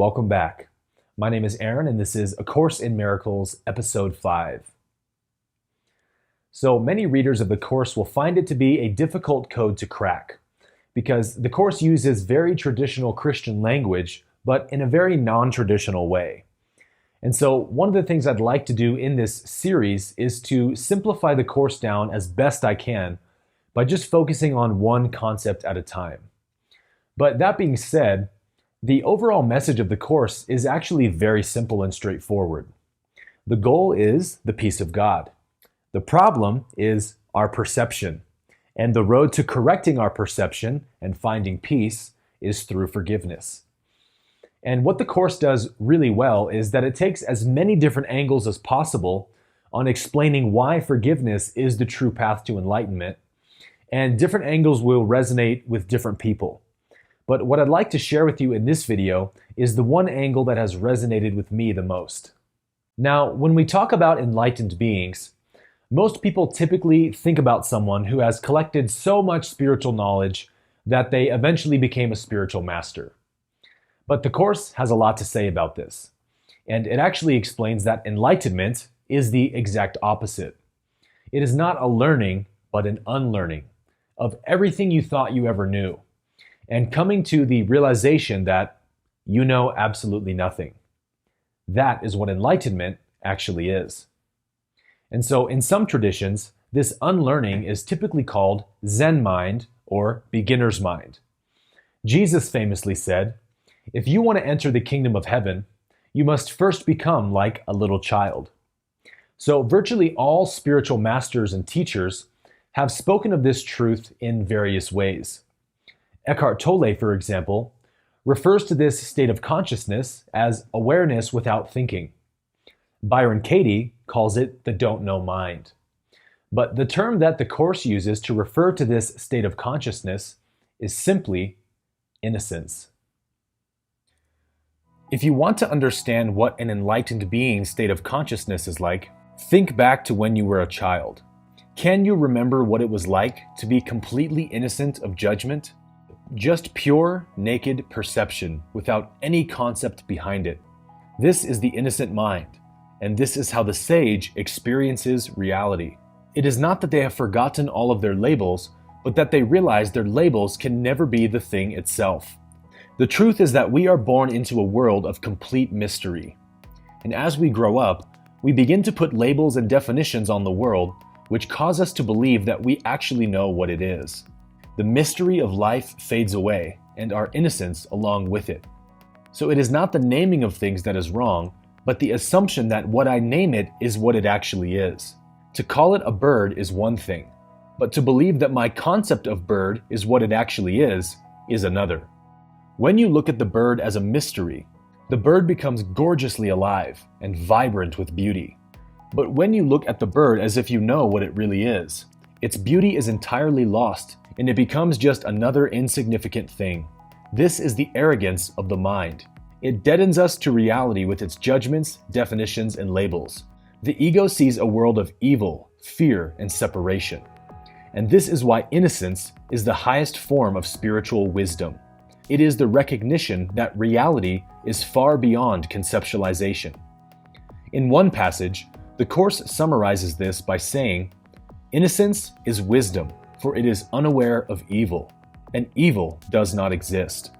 Welcome back. My name is Aaron, and this is A Course in Miracles, Episode 5. So many readers of the Course will find it to be a difficult code to crack, because the Course uses very traditional Christian language, but in a very non-traditional way. And so one of the things I'd like to do in this series is to simplify the Course down as best I can by just focusing on one concept at a time. But that being said, the overall message of the Course is actually very simple and straightforward. The goal is the peace of God. The problem is our perception. And the road to correcting our perception and finding peace is through forgiveness. And what the Course does really well is that it takes as many different angles as possible on explaining why forgiveness is the true path to enlightenment, and different angles will resonate with different people. But what I'd like to share with you in this video is the one angle that has resonated with me the most. Now, when we talk about enlightened beings, most people typically think about someone who has collected so much spiritual knowledge that they eventually became a spiritual master. But the Course has a lot to say about this, and it actually explains that enlightenment is the exact opposite. It is not a learning, but an unlearning of everything you thought you ever knew, and coming to the realization that you know absolutely nothing. That is what enlightenment actually is. And so in some traditions, this unlearning is typically called Zen mind or beginner's mind. Jesus famously said, "If you want to enter the kingdom of heaven, you must first become like a little child." So virtually all spiritual masters and teachers have spoken of this truth in various ways. Eckhart Tolle, for example, refers to this state of consciousness as awareness without thinking. Byron Katie calls it the don't know mind. But the term that the Course uses to refer to this state of consciousness is simply innocence. If you want to understand what an enlightened being's state of consciousness is like, think back to when you were a child. Can you remember what it was like to be completely innocent of judgment? Just pure, naked perception without any concept behind it. This is the innocent mind, and this is how the sage experiences reality. It is not that they have forgotten all of their labels, but that they realize their labels can never be the thing itself. The truth is that we are born into a world of complete mystery. And as we grow up, we begin to put labels and definitions on the world, which cause us to believe that we actually know what it is. The mystery of life fades away, and our innocence along with it. So it is not the naming of things that is wrong, but the assumption that what I name it is what it actually is. To call it a bird is one thing, but to believe that my concept of bird is what it actually is another. When you look at the bird as a mystery, the bird becomes gorgeously alive and vibrant with beauty. But when you look at the bird as if you know what it really is, its beauty is entirely lost, and it becomes just another insignificant thing. This is the arrogance of the mind. It deadens us to reality with its judgments, definitions, and labels. The ego sees a world of evil, fear, and separation. And this is why innocence is the highest form of spiritual wisdom. It is the recognition that reality is far beyond conceptualization. In one passage, the Course summarizes this by saying, "Innocence is wisdom, for it is unaware of evil, and evil does not exist."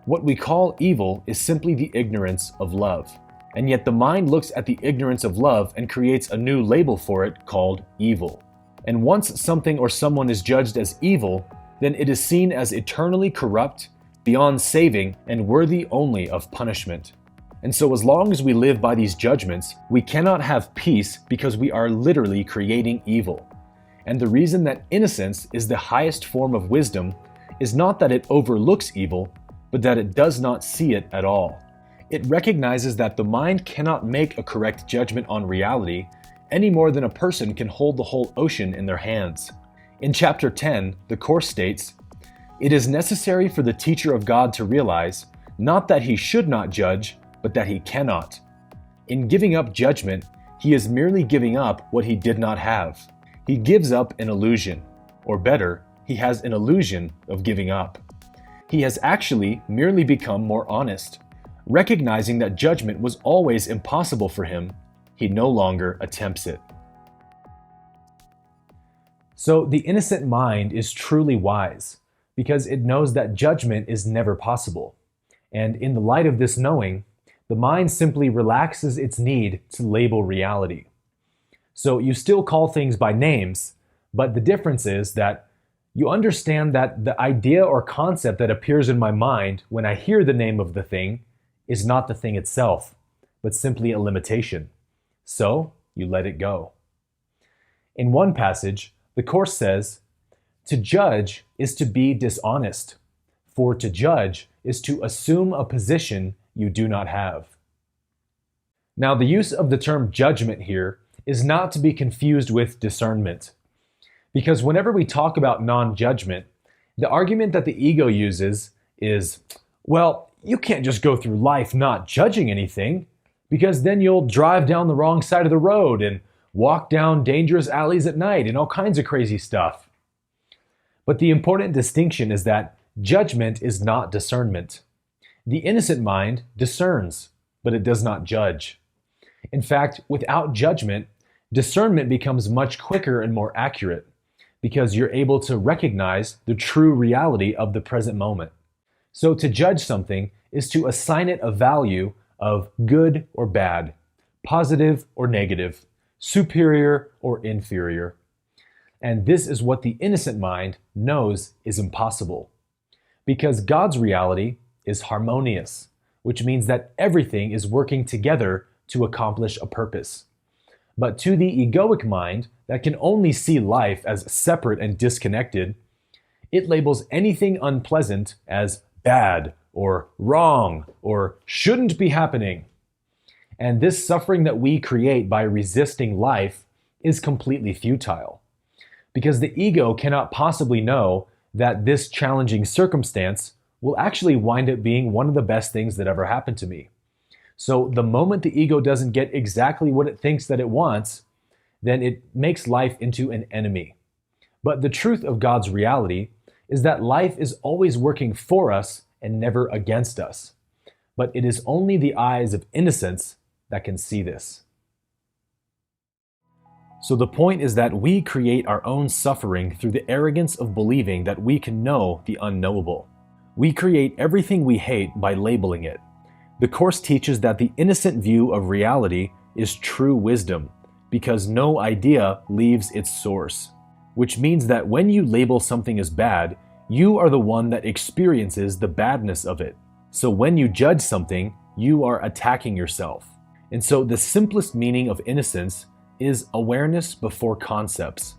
What we call evil is simply the ignorance of love, and yet the mind looks at the ignorance of love and creates a new label for it called evil. And once something or someone is judged as evil, then it is seen as eternally corrupt, beyond saving, and worthy only of punishment. And so as long as we live by these judgments, we cannot have peace because we are literally creating evil. And the reason that innocence is the highest form of wisdom is not that it overlooks evil, but that it does not see it at all. It recognizes that the mind cannot make a correct judgment on reality any more than a person can hold the whole ocean in their hands. In chapter 10, the Course states, "It is necessary for the teacher of God to realize, not that he should not judge, but that he cannot. In giving up judgment, he is merely giving up what he did not have. He gives up an illusion, or better, he has an illusion of giving up. He has actually merely become more honest. Recognizing that judgment was always impossible for him, he no longer attempts it. So the innocent mind is truly wise because it knows that judgment is never possible. And in the light of this knowing, the mind simply relaxes its need to label reality. So you still call things by names, but the difference is that you understand that the idea or concept that appears in my mind when I hear the name of the thing is not the thing itself, but simply a limitation. So you let it go. In one passage, the Course says, "To judge is to be dishonest, for to judge is to assume a position you do not have." Now, the use of the term judgment here is not to be confused with discernment. Because whenever we talk about non-judgment, the argument that the ego uses is, well, you can't just go through life not judging anything, because then you'll drive down the wrong side of the road and walk down dangerous alleys at night and all kinds of crazy stuff. But the important distinction is that judgment is not discernment. The innocent mind discerns, but it does not judge. In fact, without judgment, discernment becomes much quicker and more accurate because you're able to recognize the true reality of the present moment. So to judge something is to assign it a value of good or bad, positive or negative, superior or inferior. And this is what the innocent mind knows is impossible. Because God's reality is harmonious, which means that everything is working together to accomplish a purpose. But to the egoic mind that can only see life as separate and disconnected, it labels anything unpleasant as bad or wrong or shouldn't be happening. And this suffering that we create by resisting life is completely futile. Because the ego cannot possibly know that this challenging circumstance will actually wind up being one of the best things that ever happened to me. So the moment the ego doesn't get exactly what it thinks that it wants, then it makes life into an enemy. But the truth of God's reality is that life is always working for us and never against us. But it is only the eyes of innocence that can see this. So the point is that we create our own suffering through the arrogance of believing that we can know the unknowable. We create everything we hate by labeling it. The Course teaches that the innocent view of reality is true wisdom, because no idea leaves its source. Which means that when you label something as bad, you are the one that experiences the badness of it. So when you judge something, you are attacking yourself. And so the simplest meaning of innocence is awareness before concepts.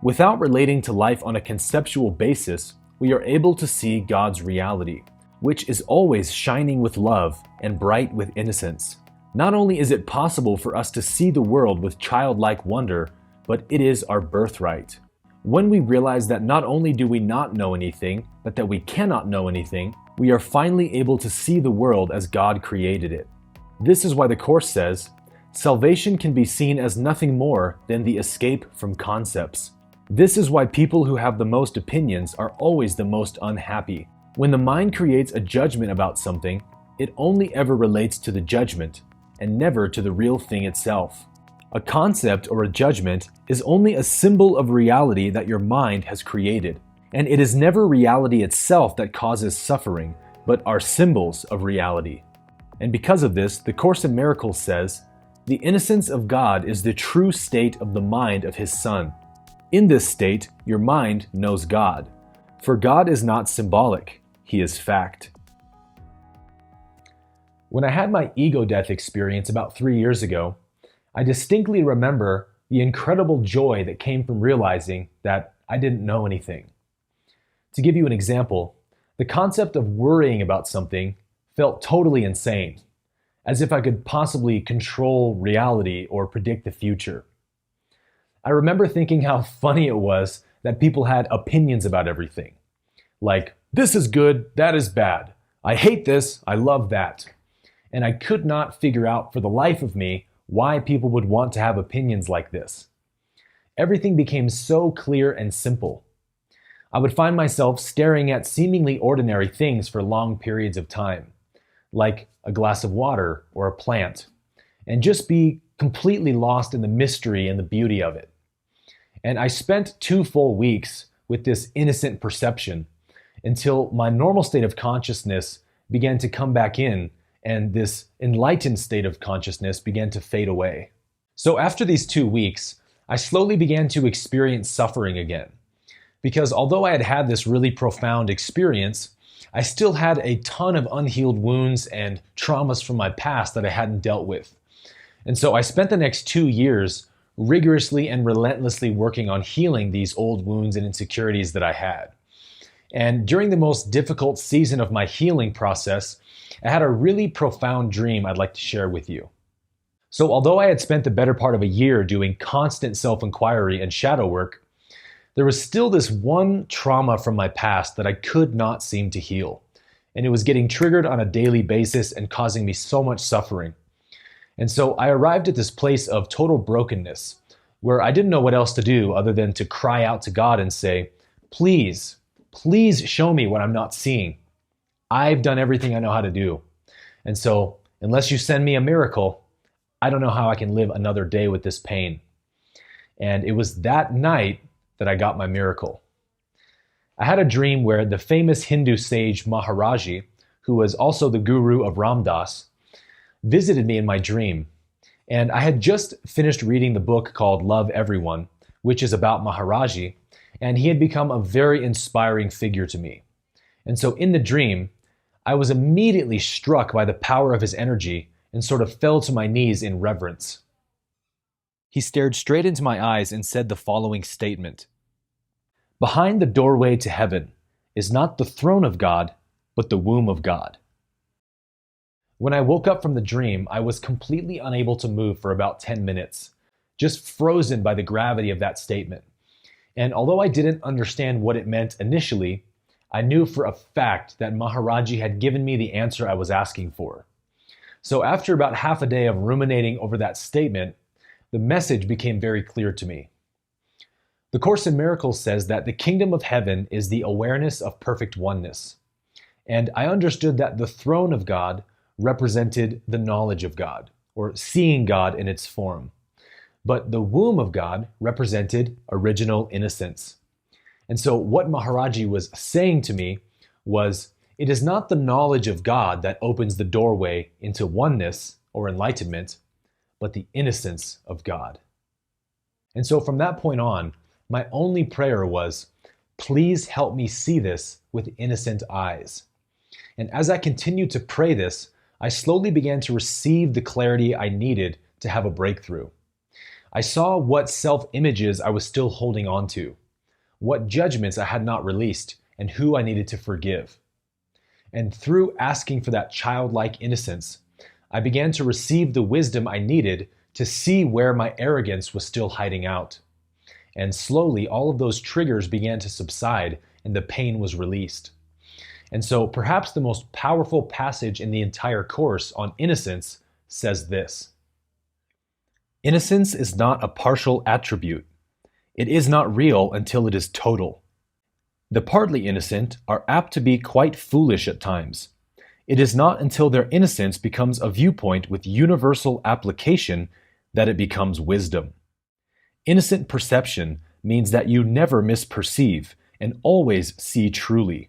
Without relating to life on a conceptual basis, we are able to see God's reality, which is always shining with love and bright with innocence. Not only is it possible for us to see the world with childlike wonder, but it is our birthright. When we realize that not only do we not know anything, but that we cannot know anything, we are finally able to see the world as God created it. This is why the Course says, salvation can be seen as nothing more than the escape from concepts. This is why people who have the most opinions are always the most unhappy. When the mind creates a judgment about something, it only ever relates to the judgment, and never to the real thing itself. A concept or a judgment is only a symbol of reality that your mind has created. And it is never reality itself that causes suffering, but are symbols of reality. And because of this, the Course in Miracles says, "The innocence of God is the true state of the mind of His Son. In this state, your mind knows God. For God is not symbolic, He is fact." When I had my ego death experience about 3 years ago, I distinctly remember the incredible joy that came from realizing that I didn't know anything. To give you an example, the concept of worrying about something felt totally insane, as if I could possibly control reality or predict the future. I remember thinking how funny it was that people had opinions about everything. Like, this is good, that is bad. I hate this, I love that. And I could not figure out for the life of me why people would want to have opinions like this. Everything became so clear and simple. I would find myself staring at seemingly ordinary things for long periods of time, like a glass of water, or a plant, and just be completely lost in the mystery and the beauty of it. And I spent 2 full weeks with this innocent perception until my normal state of consciousness began to come back in and this enlightened state of consciousness began to fade away. So after these 2 weeks, I slowly began to experience suffering again. Because although I had had this really profound experience, I still had a ton of unhealed wounds and traumas from my past that I hadn't dealt with. And so I spent the next 2 years rigorously and relentlessly working on healing these old wounds and insecurities that I had. And during the most difficult season of my healing process, I had a really profound dream I'd like to share with you. So although I had spent the better part of a year doing constant self-inquiry and shadow work, there was still this one trauma from my past that I could not seem to heal. And it was getting triggered on a daily basis and causing me so much suffering. And so I arrived at this place of total brokenness where I didn't know what else to do other than to cry out to God and say, please, please show me what I'm not seeing. I've done everything I know how to do. And so unless you send me a miracle, I don't know how I can live another day with this pain. And it was that night that I got my miracle. I had a dream where the famous Hindu sage Maharaji, who was also the guru of Ram Dass, visited me in my dream. And I had just finished reading the book called Love Everyone, which is about Maharaji, and he had become a very inspiring figure to me. And so in the dream, I was immediately struck by the power of his energy and sort of fell to my knees in reverence. He stared straight into my eyes and said the following statement: "Behind the doorway to heaven is not the throne of God, but the womb of God." When I woke up from the dream, I was completely unable to move for about 10 minutes, just frozen by the gravity of that statement. And although I didn't understand what it meant initially, I knew for a fact that Maharaji had given me the answer I was asking for. So after about half a day of ruminating over that statement, the message became very clear to me. The Course in Miracles says that the kingdom of heaven is the awareness of perfect oneness. And I understood that the throne of God represented the knowledge of God, or seeing God in its form. But the womb of God represented original innocence. And so what Maharaji was saying to me was, it is not the knowledge of God that opens the doorway into oneness or enlightenment, but the innocence of God. And so from that point on, my only prayer was, please help me see this with innocent eyes. And as I continued to pray this, I slowly began to receive the clarity I needed to have a breakthrough. I saw what self-images I was still holding on to, what judgments I had not released, and who I needed to forgive. And through asking for that childlike innocence, I began to receive the wisdom I needed to see where my arrogance was still hiding out. And slowly, all of those triggers began to subside and the pain was released. And so perhaps the most powerful passage in the entire course on innocence says this: "Innocence is not a partial attribute. It is not real until it is total. The partly innocent are apt to be quite foolish at times. It is not until their innocence becomes a viewpoint with universal application that it becomes wisdom. Innocent perception means that you never misperceive and always see truly.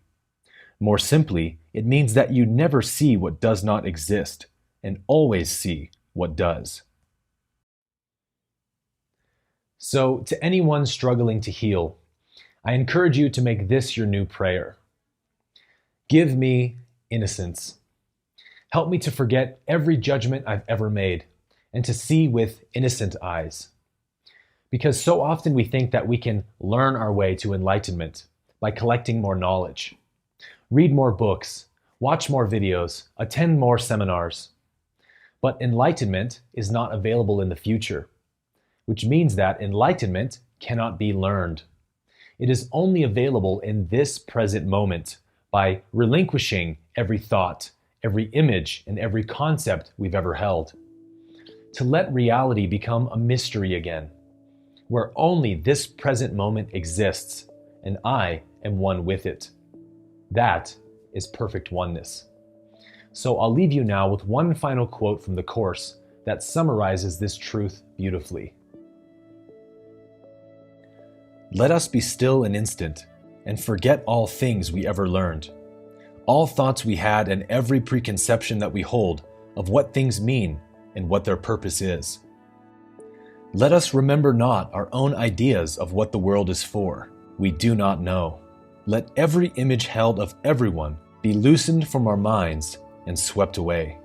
More simply, it means that you never see what does not exist and always see what does." So, to anyone struggling to heal, I encourage you to make this your new prayer. Give me innocence. Help me to forget every judgment I've ever made and to see with innocent eyes. Because so often we think that we can learn our way to enlightenment by collecting more knowledge. Read more books, watch more videos, attend more seminars. But enlightenment is not available in the future, which means that enlightenment cannot be learned. It is only available in this present moment by relinquishing every thought, every image, and every concept we've ever held. To let reality become a mystery again, where only this present moment exists and I am one with it. That is perfect oneness. So I'll leave you now with one final quote from the Course that summarizes this truth beautifully. Let us be still an instant and forget all things we ever learned, all thoughts we had and every preconception that we hold of what things mean and what their purpose is. Let us remember not our own ideas of what the world is for. We do not know. Let every image held of everyone be loosened from our minds and swept away.